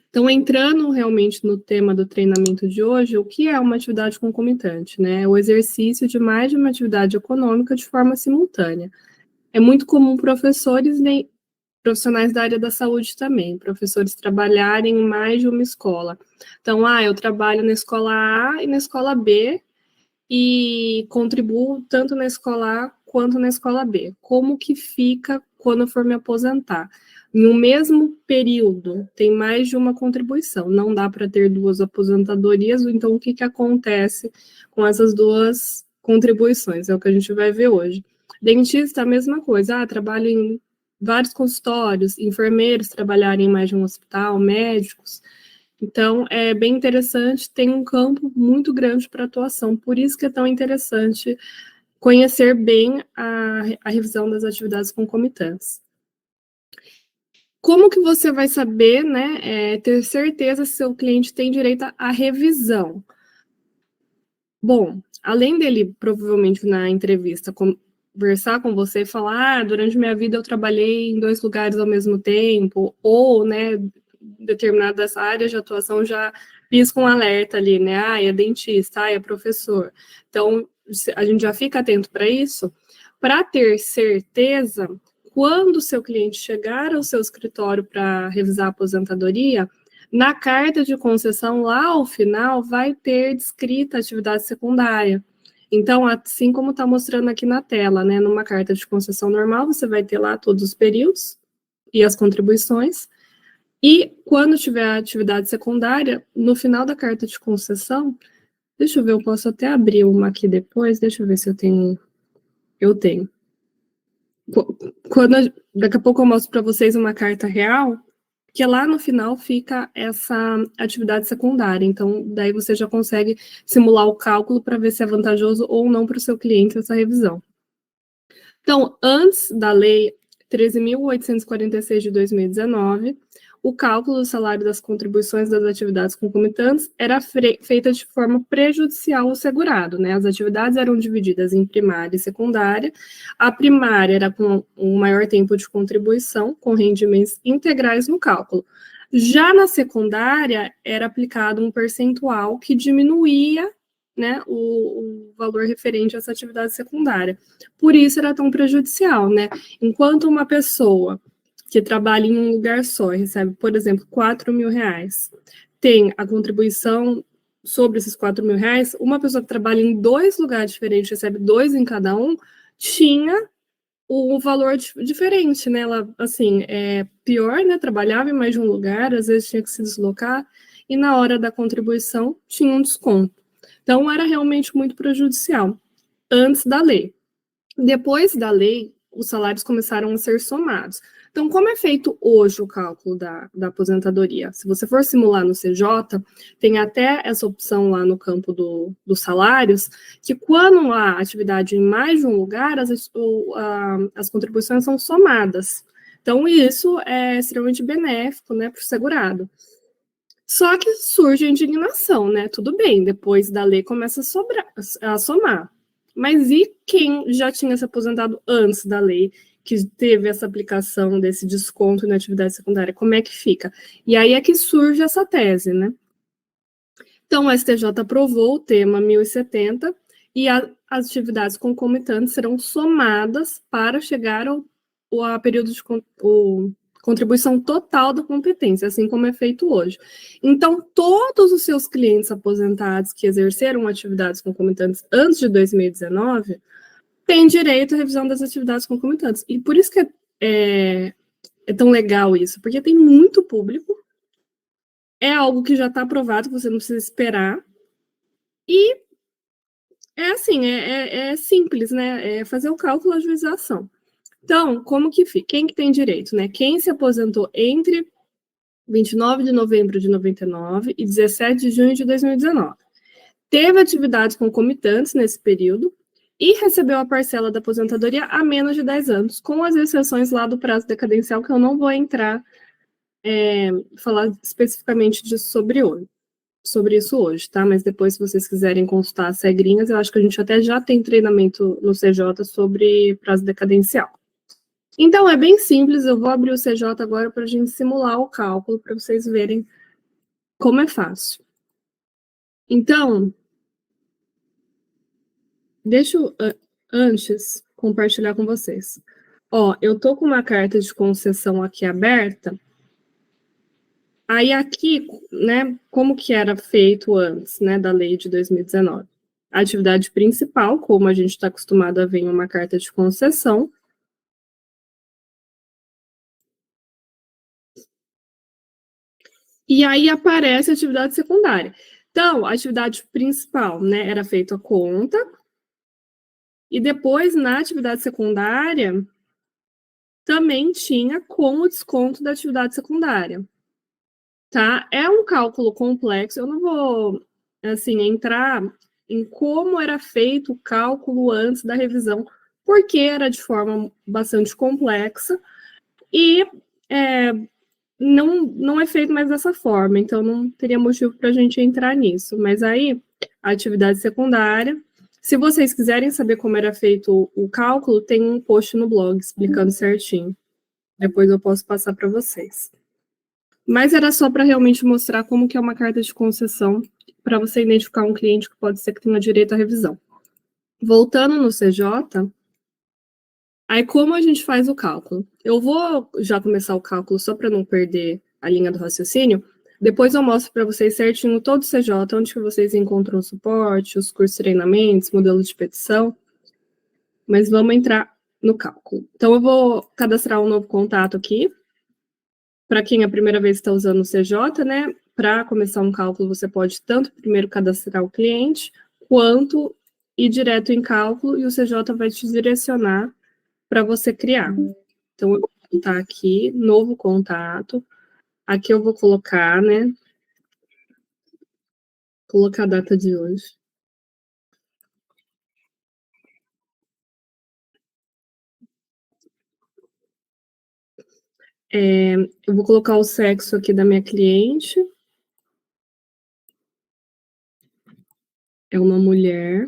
Então, entrando realmente no tema do treinamento de hoje, o que é uma atividade concomitante, né? O exercício de mais de uma atividade econômica de forma simultânea. É muito comum professores, profissionais da área da saúde também, professores trabalharem em mais de uma escola. Então, eu trabalho na escola A e na escola B e contribuo tanto na escola A quanto na escola B. Como que fica quando eu for me aposentar? No mesmo período, tem mais de uma contribuição. Não dá para ter duas aposentadorias, então o que acontece com essas duas contribuições? É o que a gente vai ver hoje. Dentista, a mesma coisa. Trabalho em vários consultórios, enfermeiros trabalharem em mais de um hospital, médicos. Então, é bem interessante, tem um campo muito grande para atuação, por isso que é tão interessante conhecer bem a revisão das atividades concomitantes. Como que você vai saber, né, ter certeza se seu cliente tem direito à revisão? Bom, além dele, provavelmente, na entrevista, conversar com você e falar, durante minha vida eu trabalhei em 2 lugares ao mesmo tempo, ou, né, determinadas áreas de atuação já pisca um alerta ali, né, é dentista, é professor. Então, a gente já fica atento para isso. Para ter certeza, quando o seu cliente chegar ao seu escritório para revisar a aposentadoria, na carta de concessão, lá ao final, vai ter descrita atividade secundária. Então, assim como está mostrando aqui na tela, né, numa carta de concessão normal, você vai ter lá todos os períodos e as contribuições. E quando tiver a atividade secundária, no final da carta de concessão, deixa eu ver, eu posso até abrir uma aqui depois, deixa eu ver se eu tenho. Eu tenho. Daqui a pouco eu mostro para vocês uma carta real, que lá no final fica essa atividade secundária. Então, daí você já consegue simular o cálculo para ver se é vantajoso ou não para o seu cliente essa revisão. Então, antes da Lei 13.846 de 2019, o cálculo do salário das contribuições das atividades concomitantes era feita de forma prejudicial ao segurado, né? As atividades eram divididas em primária e secundária. A primária era com um maior tempo de contribuição, com rendimentos integrais no cálculo. Já na secundária, era aplicado um percentual que diminuía, né, o valor referente a essa atividade secundária. Por isso era tão prejudicial, né? Enquanto uma pessoa que trabalha em um lugar só e recebe, por exemplo, R$4.000, tem a contribuição sobre esses R$4.000, uma pessoa que trabalha em 2 lugares diferentes, recebe 2 em cada um, tinha um valor diferente, né? Ela, assim, pior, né? Trabalhava em mais de um lugar, às vezes tinha que se deslocar, e na hora da contribuição tinha um desconto. Então, era realmente muito prejudicial, antes da lei. Depois da lei, os salários começaram a ser somados. Então, como é feito hoje o cálculo da aposentadoria? Se você for simular no CJ, tem até essa opção lá no campo dos salários, que quando há atividade em mais de um lugar, as contribuições são somadas. Então, isso é extremamente benéfico, né, para o segurado. Só que surge a indignação, né? Tudo bem, depois da lei começa a somar. Mas e quem já tinha se aposentado antes da lei, que teve essa aplicação desse desconto na atividade secundária? Como é que fica? E aí é que surge essa tese, né? Então, o STJ aprovou o tema 1070 e as atividades concomitantes serão somadas para chegar ao período de contribuição total da competência, assim como é feito hoje. Então, todos os seus clientes aposentados que exerceram atividades concomitantes antes de 2019 têm direito à revisão das atividades concomitantes. E por isso que é tão legal isso, porque tem muito público, é algo que já está aprovado, você não precisa esperar, e é assim, é simples, né? É fazer o cálculo, a ajuização. Então, como que fica? Quem que tem direito, né? Quem se aposentou entre 29 de novembro de 99 e 17 de junho de 2019. Teve atividades concomitantes nesse período e recebeu a parcela da aposentadoria há menos de 10 anos, com as exceções lá do prazo decadencial, que eu não vou entrar, falar especificamente sobre isso hoje, tá? Mas depois, se vocês quiserem consultar as regrinhas, eu acho que a gente até já tem treinamento no CJ sobre prazo decadencial. Então, é bem simples, eu vou abrir o CJ agora para a gente simular o cálculo, para vocês verem Como é fácil? Então, deixa eu antes compartilhar com vocês. Ó, eu tô com uma carta de concessão aqui aberta. Aí aqui, né, como que era feito antes, né, da lei de 2019? A atividade principal, como a gente está acostumado a ver em uma carta de concessão. E aí aparece a atividade secundária. Então, a atividade principal, né, era feita a conta. E depois, na atividade secundária, também tinha com o desconto da atividade secundária. Tá? É um cálculo complexo, eu não vou, assim, entrar em como era feito o cálculo antes da revisão, porque era de forma bastante complexa e não é feito mais dessa forma, então não teria motivo para a gente entrar nisso. Mas aí, a atividade secundária, se vocês quiserem saber como era feito o cálculo, tem um post no blog explicando certinho. Depois eu posso passar para vocês. Mas era só para realmente mostrar como que é uma carta de concessão, para você identificar um cliente que pode ser que tenha direito à revisão. Voltando no CJ, aí como a gente faz o cálculo? Eu vou já começar o cálculo só para não perder a linha do raciocínio. Depois eu mostro para vocês certinho todo o CJ, onde que vocês encontram o suporte, os cursos de treinamentos, modelo de petição. Mas vamos entrar no cálculo. Então eu vou cadastrar um novo contato aqui. Para quem é a primeira vez está usando o CJ, né? Para começar um cálculo, você pode tanto primeiro cadastrar o cliente, quanto ir direto em cálculo, e o CJ vai te direcionar para você criar. Então, eu vou botar aqui, novo contato. Aqui eu vou colocar, né? Colocar a data de hoje. Eu vou colocar o sexo aqui da minha cliente. É uma mulher.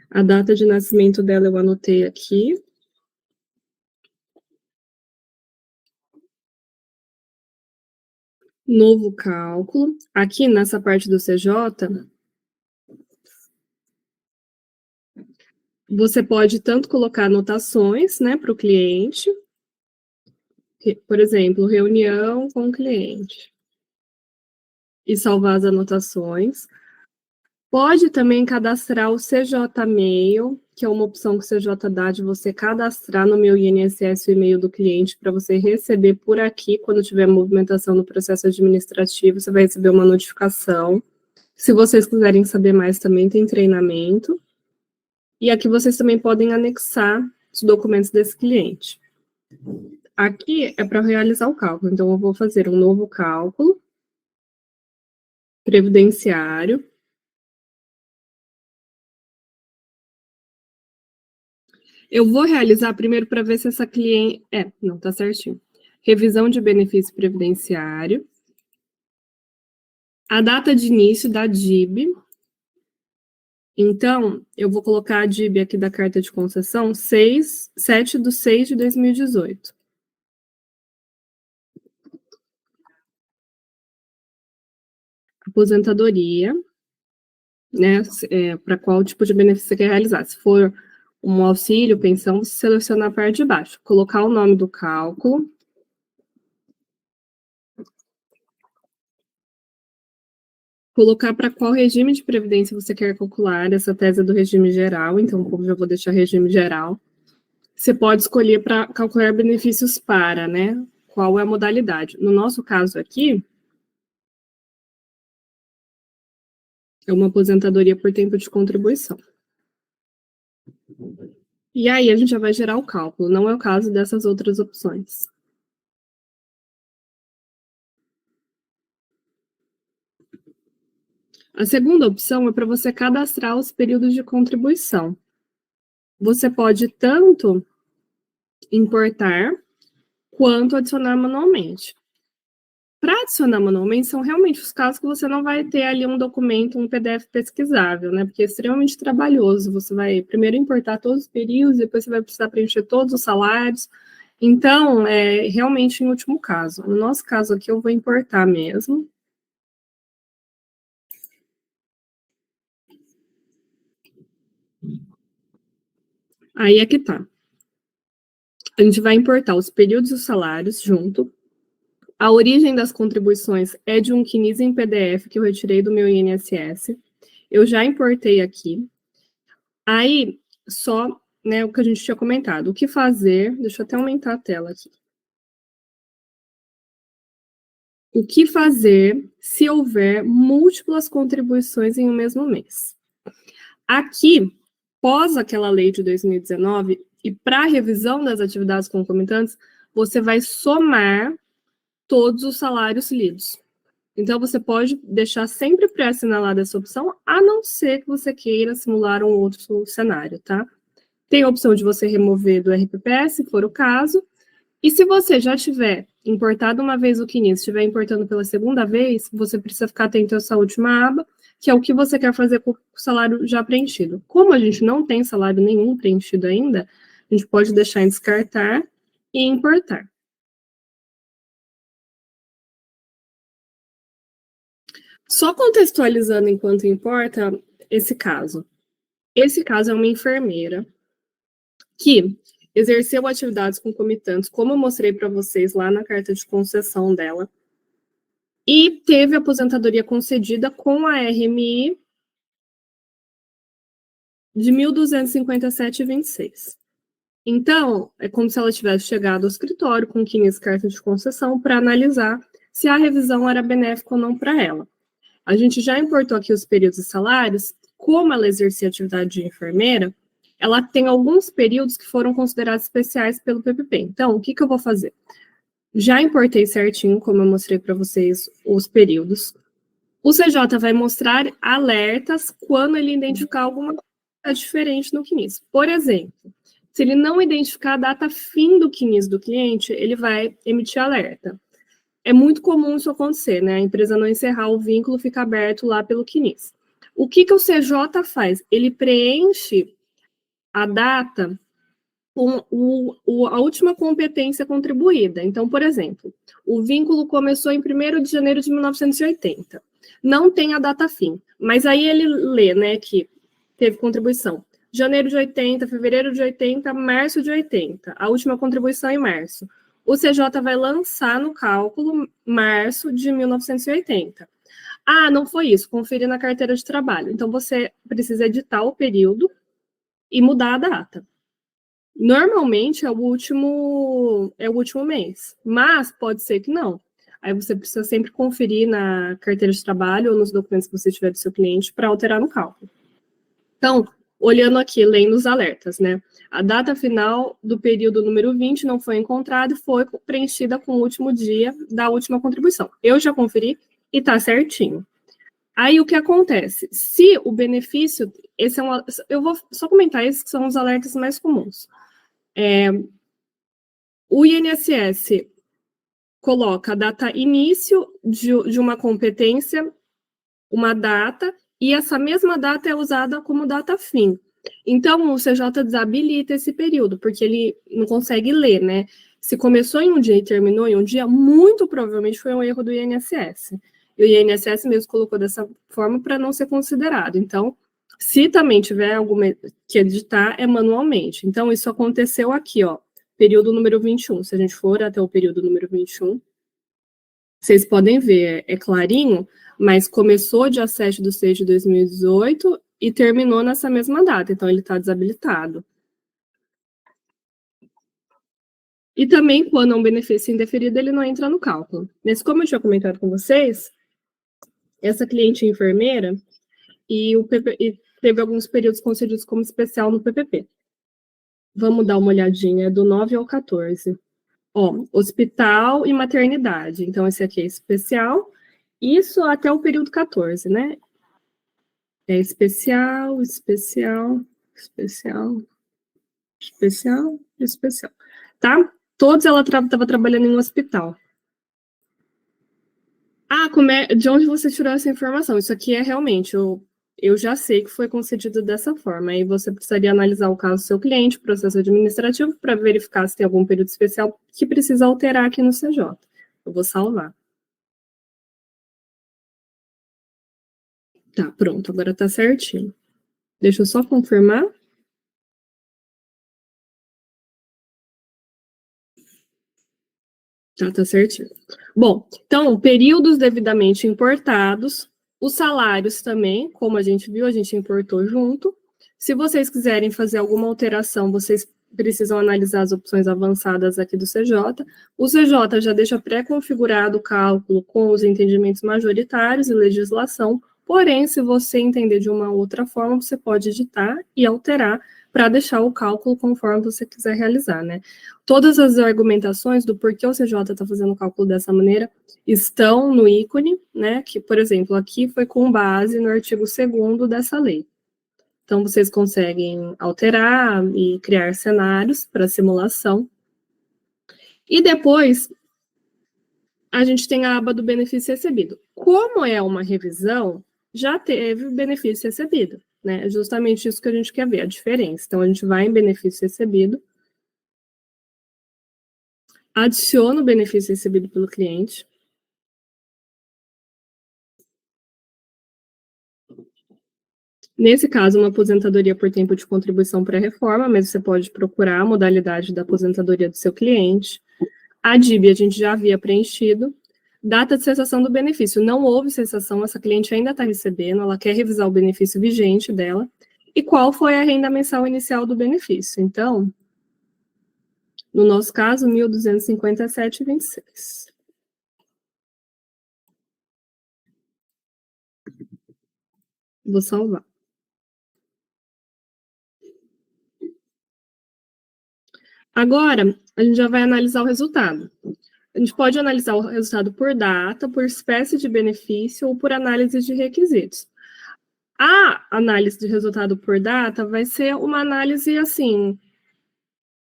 A data de nascimento dela eu anotei aqui. Novo cálculo. Aqui nessa parte do CJ, você pode tanto colocar anotações, né, para o cliente, por exemplo, reunião com o cliente, e salvar as anotações. Pode também cadastrar o CJ Mail, que é uma opção que o CJ dá de você cadastrar no meu INSS o e-mail do cliente para você receber por aqui, quando tiver movimentação no processo administrativo, você vai receber uma notificação. Se vocês quiserem saber mais, também tem treinamento. E aqui vocês também podem anexar os documentos desse cliente. Aqui é para realizar o cálculo, então eu vou fazer um novo cálculo previdenciário. Eu vou realizar primeiro para ver se essa cliente... não, tá certinho. Revisão de benefício previdenciário. A data de início da DIB. Então, eu vou colocar a DIB aqui da carta de concessão 7/6/2018. Aposentadoria, né? Para qual tipo de benefício você quer realizar. Se for um auxílio, pensão, você seleciona a parte de baixo. Colocar o nome do cálculo. Colocar para qual regime de previdência você quer calcular. Essa tese é do regime geral, então eu já vou deixar regime geral. Você pode escolher para calcular benefícios para, né? Qual é a modalidade. No nosso caso aqui, é uma aposentadoria por tempo de contribuição. E aí a gente já vai gerar o cálculo, não é o caso dessas outras opções. A segunda opção é para você cadastrar os períodos de contribuição. Você pode tanto importar quanto adicionar manualmente. Para adicionar manualmente, são realmente os casos que você não vai ter ali um documento, um PDF pesquisável, né? Porque é extremamente trabalhoso. Você vai primeiro importar todos os períodos, depois você vai precisar preencher todos os salários. Então, é realmente em último caso. No nosso caso aqui, eu vou importar mesmo. Aí é que tá. A gente vai importar os períodos e os salários junto. A origem das contribuições é de um CNIS em PDF que eu retirei do meu INSS. Eu já importei aqui. Aí, só, né, o que a gente tinha comentado. O que fazer? Deixa eu até aumentar a tela aqui. O que fazer se houver múltiplas contribuições em um mesmo mês? Aqui, pós aquela lei de 2019, e para a revisão das atividades concomitantes, você vai somar todos os salários lidos. Então, você pode deixar sempre pré-assinalada essa opção, a não ser que você queira simular um outro cenário, tá? Tem a opção de você remover do RPPS, se for o caso. E se você já tiver importado uma vez o CNIS, estiver importando pela segunda vez, você precisa ficar atento a essa última aba, que é o que você quer fazer com o salário já preenchido. Como a gente não tem salário nenhum preenchido ainda, a gente pode deixar em descartar e importar. Só contextualizando enquanto importa esse caso. Esse caso é uma enfermeira que exerceu atividades concomitantes, como eu mostrei para vocês lá na carta de concessão dela, e teve aposentadoria concedida com a RMI de 1.257,26. Então, é como se ela tivesse chegado ao escritório com 15 cartas de concessão para analisar se a revisão era benéfica ou não para ela. A gente já importou aqui os períodos e salários. Como ela exercia atividade de enfermeira, ela tem alguns períodos que foram considerados especiais pelo PPP. Então, o que eu vou fazer? Já importei certinho, como eu mostrei para vocês, os períodos. O CJ vai mostrar alertas quando ele identificar alguma coisa diferente no CNIS. Por exemplo, se ele não identificar a data fim do CNIS do cliente, ele vai emitir alerta. É muito comum isso acontecer, né? A empresa não encerrar o vínculo, fica aberto lá pelo CNIS. O que o CJ faz? Ele preenche a data com a última competência contribuída. Então, por exemplo, o vínculo começou em 1º de janeiro de 1980. Não tem a data fim, mas aí ele lê, né, que teve contribuição. Janeiro de 80, fevereiro de 80, março de 80. A última contribuição em março. O CJ vai lançar no cálculo março de 1980. Ah, não foi isso, conferir na carteira de trabalho. Então, você precisa editar o período e mudar a data. Normalmente é o último mês, mas pode ser que não. Aí você precisa sempre conferir na carteira de trabalho ou nos documentos que você tiver do seu cliente para alterar no cálculo. Então, olhando aqui, lendo os alertas, né? A data final do período número 20 não foi encontrada e foi preenchida com o último dia da última contribuição. Eu já conferi e está certinho. Aí o que acontece? Se o benefício, eu vou só comentar esses que são os alertas mais comuns. O INSS coloca a data início de uma competência, uma data, e essa mesma data é usada como data fim. Então, o CJ desabilita esse período, porque ele não consegue ler, né? Se começou em um dia e terminou em um dia, muito provavelmente foi um erro do INSS. E o INSS mesmo colocou dessa forma para não ser considerado. Então, se também tiver alguma que editar, é manualmente. Então, isso aconteceu aqui, ó, período número 21. Se a gente for até o período número 21, vocês podem ver, é clarinho, mas começou dia 7/6 de 2018 e terminou nessa mesma data, então ele está desabilitado. E também, quando é um benefício indeferido, ele não entra no cálculo. Mas como eu tinha comentado com vocês, essa cliente enfermeira e teve alguns períodos concedidos como especial no PPP. Vamos dar uma olhadinha, do 9 ao 14. Ó, hospital e maternidade. Então, esse aqui é especial. Isso até o período 14, né? É especial, especial, especial, especial, especial. Tá? Todos ela estava trabalhando em um hospital. Ah, de onde você tirou essa informação? Isso aqui é realmente, eu já sei que foi concedido dessa forma. Aí você precisaria analisar o caso do seu cliente, processo administrativo, para verificar se tem algum período especial que precisa alterar aqui no CJ. Eu vou salvar. Tá, pronto, agora tá certinho. Deixa eu só confirmar. Tá certinho. Bom, então, períodos devidamente importados, os salários também, como a gente viu, a gente importou junto. Se vocês quiserem fazer alguma alteração, vocês precisam analisar as opções avançadas aqui do CJ. O CJ já deixa pré-configurado o cálculo com os entendimentos majoritários e legislação, porém, se você entender de uma outra forma, você pode editar e alterar para deixar o cálculo conforme você quiser realizar, né? Todas as argumentações do porquê o CJ está fazendo o cálculo dessa maneira estão no ícone, né? Que, por exemplo, aqui foi com base no artigo 2º dessa lei. Então, vocês conseguem alterar e criar cenários para simulação. E depois, a gente tem a aba do benefício recebido. Como é uma revisão, já teve benefício recebido, né? É justamente isso que a gente quer ver, a diferença. Então, a gente vai em benefício recebido, adiciona o benefício recebido pelo cliente. Nesse caso, uma aposentadoria por tempo de contribuição pré-reforma, mas você pode procurar a modalidade da aposentadoria do seu cliente. A DIB a gente já havia preenchido. Data de cessação do benefício. Não houve cessação, essa cliente ainda está recebendo, ela quer revisar o benefício vigente dela. E qual foi a renda mensal inicial do benefício? Então, no nosso caso, R$ 1.257,26. Vou salvar. Agora, a gente já vai analisar o resultado. A gente pode analisar o resultado por data, por espécie de benefício ou por análise de requisitos. A análise de resultado por data vai ser uma análise, assim,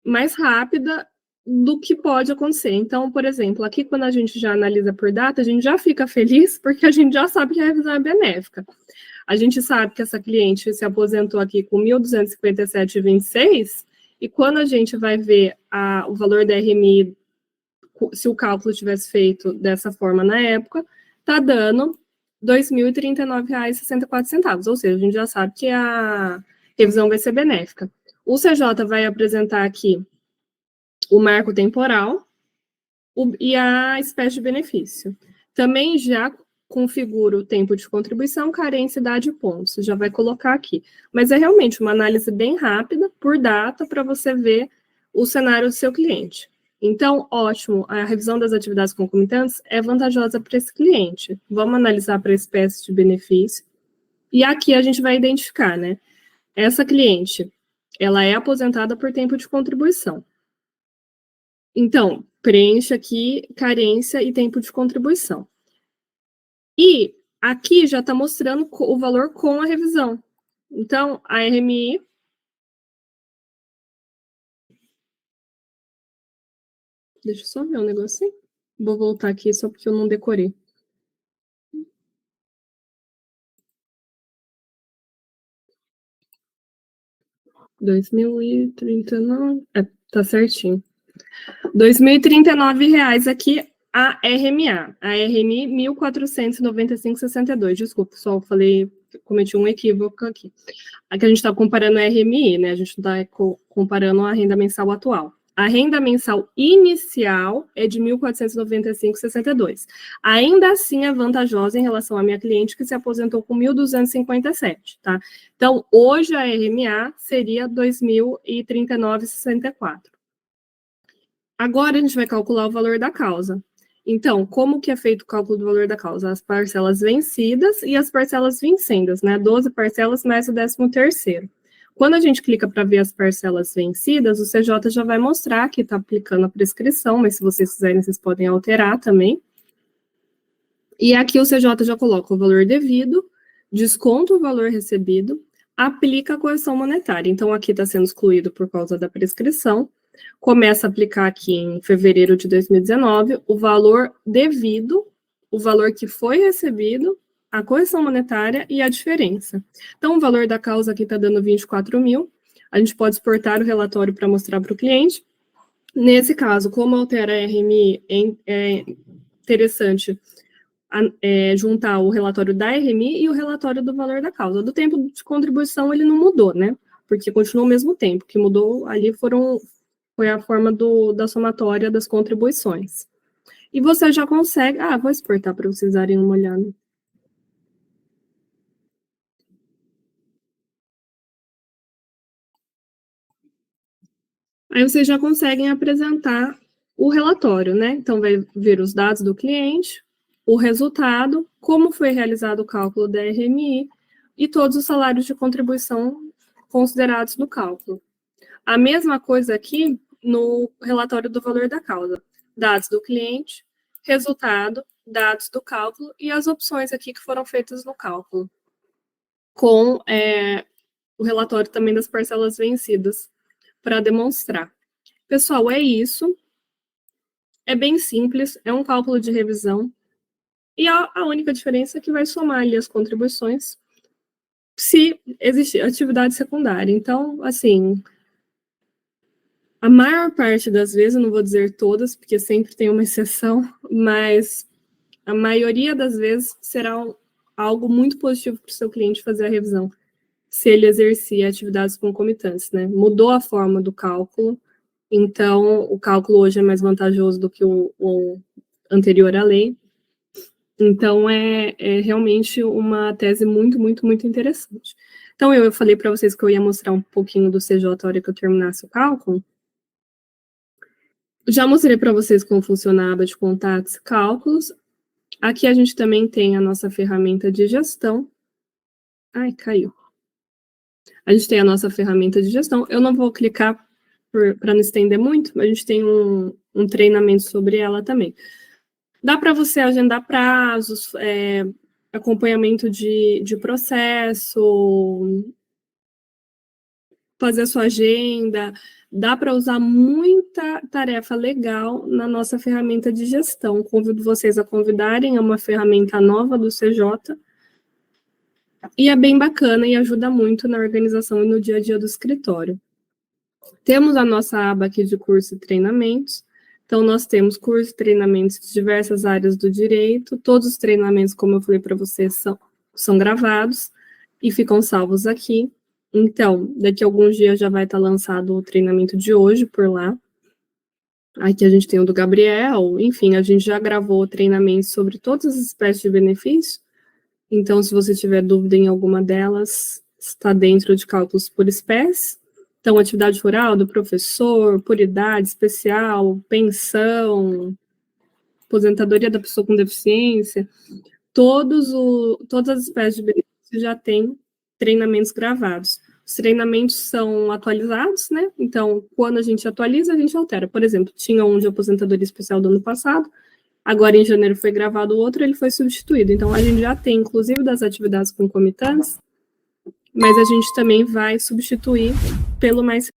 mais rápida do que pode acontecer. Então, por exemplo, aqui quando a gente já analisa por data, a gente já fica feliz porque a gente já sabe que a revisão é benéfica. A gente sabe que essa cliente se aposentou aqui com R$ 1.257,26 e quando a gente vai ver o valor da RMI, se o cálculo tivesse feito dessa forma na época, está dando R$ 2.039,64, ou seja, a gente já sabe que a revisão vai ser benéfica. O CJ vai apresentar aqui o marco temporal e a espécie de benefício. Também já configura o tempo de contribuição, carência, idade e pontos. Você já vai colocar aqui. Mas é realmente uma análise bem rápida, por data, para você ver o cenário do seu cliente. Então, ótimo, a revisão das atividades concomitantes é vantajosa para esse cliente. Vamos analisar para a espécie de benefício. E aqui a gente vai identificar, né? Essa cliente, ela é aposentada por tempo de contribuição. Então, preencha aqui carência e tempo de contribuição. E aqui já está mostrando o valor com a revisão. Então, a RMI... Deixa eu só ver um negocinho. Vou voltar aqui só porque eu não decorei. R$2.039. Tá certinho. R$2.039 aqui a RMA. A RMI, 1.495,62. Desculpa, pessoal, cometi um equívoco aqui. Aqui a gente está comparando a RMI, né? A gente não está comparando a renda mensal atual. A renda mensal inicial é de 1.495,62. Ainda assim é vantajosa em relação à minha cliente que se aposentou com 1.257, tá? Então, hoje a RMA seria 2.039,64. Agora a gente vai calcular o valor da causa. Então, como que é feito o cálculo do valor da causa? As parcelas vencidas e as parcelas vincendas, né? 12 parcelas mais o 13º. Quando a gente clica para ver as parcelas vencidas, o CJ já vai mostrar que está aplicando a prescrição, mas se vocês quiserem, vocês podem alterar também. E aqui o CJ já coloca o valor devido, desconta o valor recebido, aplica a correção monetária. Então, aqui está sendo excluído por causa da prescrição. Começa a aplicar aqui em fevereiro de 2019 o valor devido, o valor que foi recebido a correção monetária e a diferença. Então, o valor da causa aqui está dando 24 mil. A gente pode exportar o relatório para mostrar para o cliente. Nesse caso, como altera a RMI, é interessante juntar o relatório da RMI e o relatório do valor da causa. Do tempo de contribuição, ele não mudou, né? Porque continuou o mesmo tempo. O que mudou ali foi a forma da somatória das contribuições. E você já consegue... vou exportar para vocês darem uma olhada. Aí vocês já conseguem apresentar o relatório, né? Então, vai ver os dados do cliente, o resultado, como foi realizado o cálculo da RMI e todos os salários de contribuição considerados no cálculo. A mesma coisa aqui no relatório do valor da causa. Dados do cliente, resultado, dados do cálculo e as opções aqui que foram feitas no cálculo. Com o relatório também das parcelas vencidas para demonstrar. Pessoal, é isso. É bem simples, é um cálculo de revisão. E a única diferença é que vai somar ali as contribuições se existir atividade secundária. Então, assim, a maior parte das vezes, eu não vou dizer todas, porque sempre tem uma exceção, mas a maioria das vezes será algo muito positivo para o seu cliente fazer a revisão, se ele exercia atividades concomitantes, né? Mudou a forma do cálculo, então o cálculo hoje é mais vantajoso do que o anterior à lei. Então, é realmente uma tese muito, muito, muito interessante. Então, eu falei para vocês que eu ia mostrar um pouquinho do CJ a hora que eu terminasse o cálculo. Já mostrei para vocês como funciona a aba de contatos e cálculos. Aqui a gente também tem a nossa ferramenta de gestão. Ai, caiu. A gente tem a nossa ferramenta de gestão. Eu não vou clicar para não estender muito, mas a gente tem um treinamento sobre ela também. Dá para você agendar prazos, acompanhamento de processo, fazer a sua agenda. Dá para usar muita tarefa legal na nossa ferramenta de gestão. Convido vocês a convidarem, é uma ferramenta nova do CJ. E é bem bacana e ajuda muito na organização e no dia a dia do escritório. Temos a nossa aba aqui de curso e treinamentos. Então, nós temos cursos e treinamentos de diversas áreas do direito. Todos os treinamentos, como eu falei para vocês, são gravados e ficam salvos aqui. Então, daqui a alguns dias já vai estar lançado o treinamento de hoje por lá. Aqui a gente tem o do Gabriel. Enfim, a gente já gravou treinamentos sobre todas as espécies de benefícios. Então, se você tiver dúvida em alguma delas, está dentro de cálculos por espécie. Então, atividade rural do professor, por idade especial, pensão, aposentadoria da pessoa com deficiência, todas as espécies de benefícios já têm treinamentos gravados. Os treinamentos são atualizados, né? Então, quando a gente atualiza, a gente altera. Por exemplo, tinha um de aposentadoria especial do ano passado, agora em janeiro foi gravado o outro, ele foi substituído. Então, a gente já tem, inclusive, das atividades concomitantes, mas a gente também vai substituir pelo mais